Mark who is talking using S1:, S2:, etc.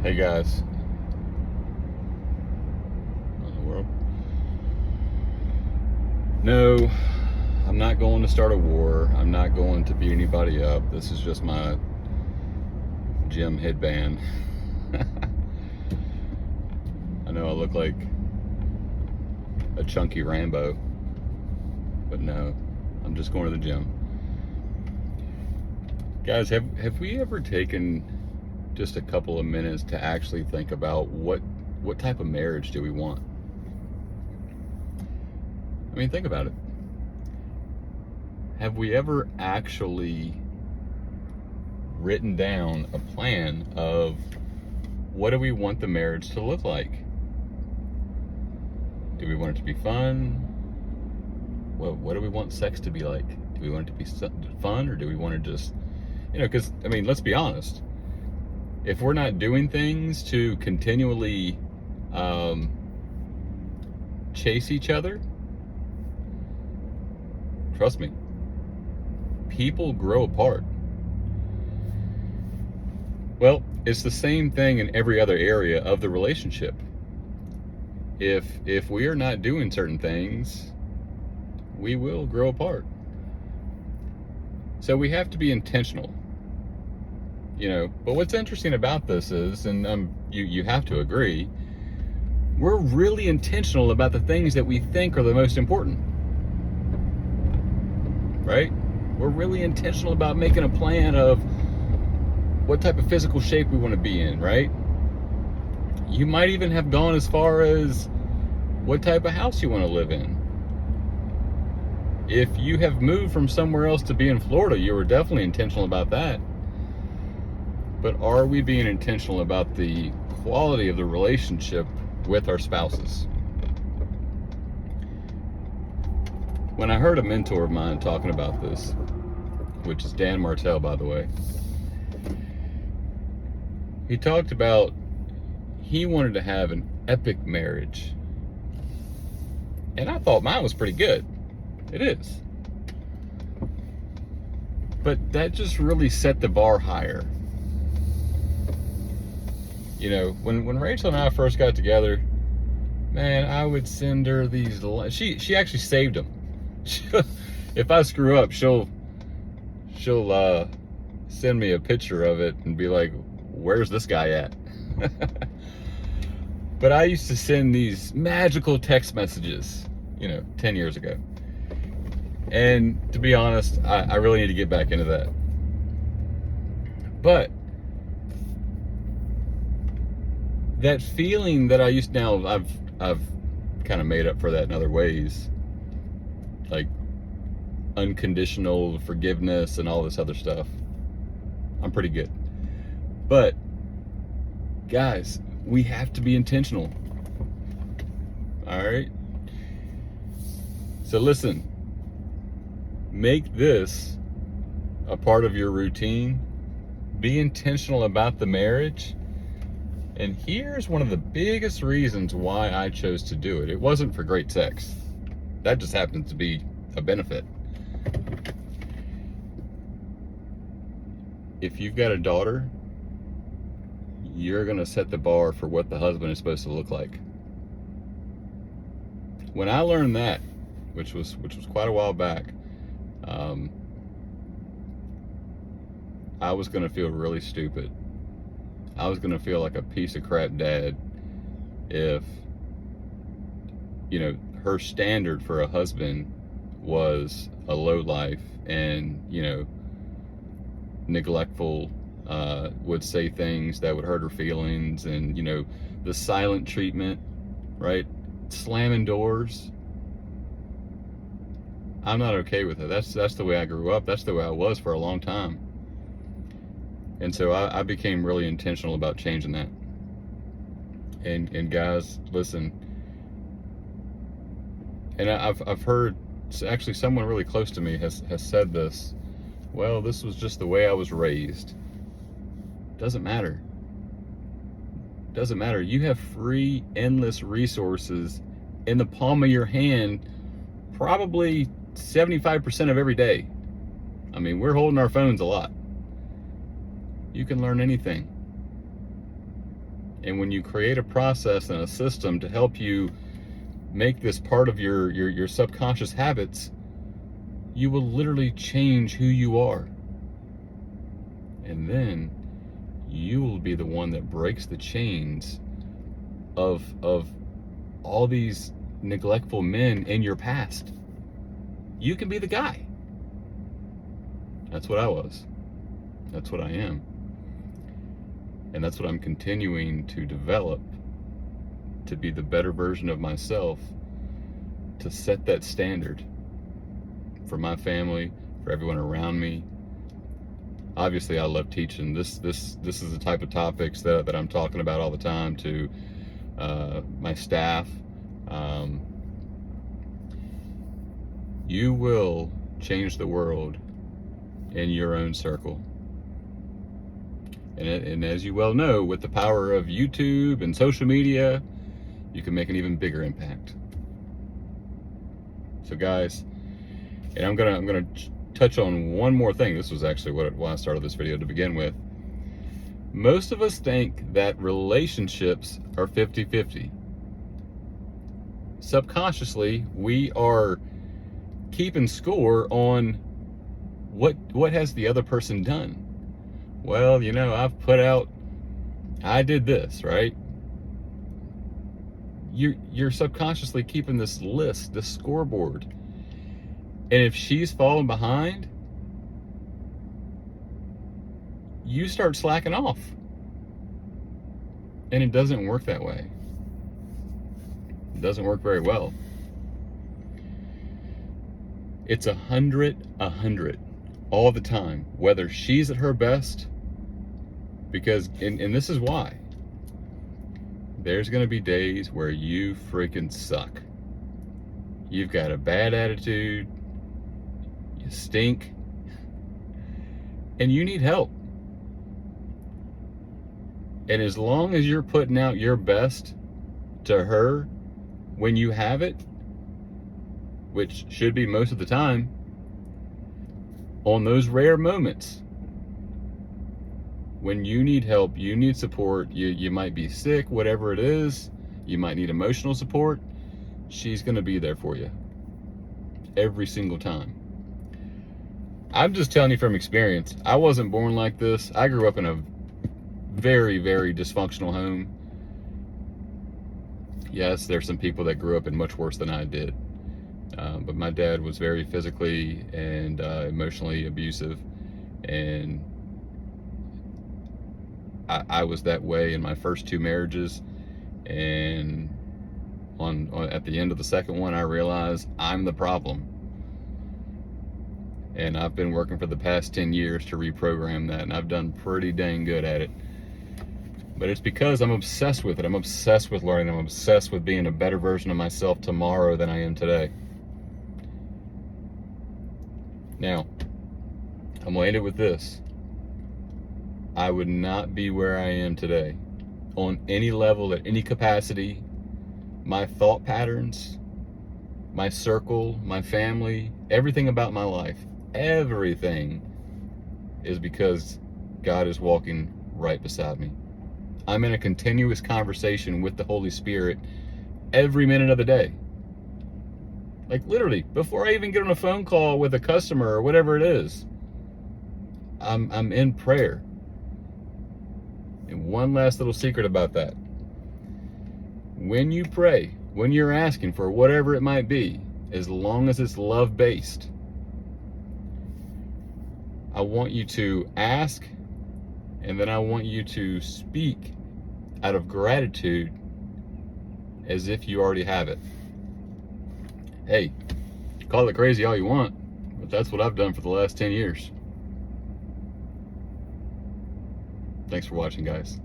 S1: Hey guys. What in the world? No, I'm not going to start a war. I'm not going to beat anybody up. This is just my gym headband. I know I look like a chunky Rambo, but no, I'm just going to the gym. Guys, have we ever taken just a couple of minutes to actually think about what type of marriage do we want? I mean, think about it. Have we ever actually written down a plan of what do we want the marriage to look like? Do we want it to be fun? What do we want sex to be like? Do we want it to be fun, or do we want to just, because, I mean, let's be honest. If we're not doing things to continually chase each other, trust me, people grow apart. Well, it's the same thing in every other area of the relationship. If we are not doing certain things, we will grow apart. So we have to be intentional. But what's interesting about this is, and you have to agree, we're really intentional about the things that we think are the most important. Right? We're really intentional about making a plan of what type of physical shape we want to be in, right? You might even have gone as far as what type of house you want to live in. If you have moved from somewhere else to be in Florida, you were definitely intentional about that. But are we being intentional about the quality of the relationship with our spouses? When I heard a mentor of mine talking about this, which is Dan Martell, by the way, he talked about he wanted to have an epic marriage. And I thought mine was pretty good. It is. But that just really set the bar higher. When Rachel and I first got together, man, I would send her these. She actually saved them. If I screw up, she'll send me a picture of it and be like, "Where's this guy at?" But I used to send these magical text messages, 10 years ago. And to be honest, I really need to get back into that. But that feeling that I used, now I've kind of made up for that in other ways, like unconditional forgiveness and all this other stuff. I'm pretty good. But guys, we have to be intentional. All right? So listen, make this a part of your routine. Be intentional about the marriage. And here's one of the biggest reasons why I chose to do it. It wasn't for great sex. That just happens to be a benefit. If you've got a daughter, you're going to set the bar for what the husband is supposed to look like. When I learned that, which was quite a while back, I was going to feel really stupid. I was going to feel like a piece of crap dad if, her standard for a husband was a lowlife and, neglectful, would say things that would hurt her feelings, and, the silent treatment, right? Slamming doors. I'm not okay with it. That's the way I grew up. That's the way I was for a long time. And so I became really intentional about changing that. And guys, listen. And I've heard, actually someone really close to me has said this. Well, this was just the way I was raised. Doesn't matter. Doesn't matter. You have free, endless resources in the palm of your hand, probably 75% of every day. I mean, we're holding our phones a lot. You can learn anything. And when you create a process and a system to help you make this part of your subconscious habits, you will literally change who you are. And then you will be the one that breaks the chains of all these neglectful men in your past. You can be the guy. That's what I was. That's what I am. And that's what I'm continuing to develop, to be the better version of myself, to set that standard for my family, for everyone around me. Obviously, I love teaching. This is the type of topics that I'm talking about all the time to my staff. You will change the world in your own circle. And as you well know, with the power of YouTube and social media, you can make an even bigger impact. So guys, and I'm gonna touch on one more thing. This was actually why I started this video to begin with. Most of us think that relationships are 50-50. Subconsciously, we are keeping score on what has the other person done. Well, you know, I did this, right? You're subconsciously keeping this list, this scoreboard. And if she's falling behind, you start slacking off. And it doesn't work that way. It doesn't work very well. It's 100 all the time, whether she's at her best, because, and this is why, there's gonna be days where you freaking suck. You've got a bad attitude, you stink, and you need help. And as long as you're putting out your best to her when you have it, which should be most of the time, on those rare moments when you need help, you need support, you might be sick, whatever it is, you might need emotional support, she's gonna be there for you every single time. I'm just telling you from experience. I wasn't born like this. I grew up in a very, very dysfunctional home. Yes, there's some people that grew up in much worse than I did. But my dad was very physically and emotionally abusive, and I was that way in my first 2 marriages. And at the end of the second one, I realized I'm the problem. And I've been working for the past 10 years to reprogram that, and I've done pretty dang good at it. But it's because I'm obsessed with it. I'm obsessed with learning. I'm obsessed with being a better version of myself tomorrow than I am today. Now, I'm gonna end it with this. I would not be where I am today on any level, at any capacity. My thought patterns, my circle, my family, everything about my life, everything is because God is walking right beside me. I'm in a continuous conversation with the Holy Spirit every minute of the day. Like literally, before I even get on a phone call with a customer or whatever it is, I'm in prayer. And one last little secret about that. When you pray, when you're asking for whatever it might be, as long as it's love-based, I want you to ask, and then I want you to speak out of gratitude as if you already have it. Hey, call it crazy all you want, but that's what I've done for the last 10 years. Thanks for watching, guys.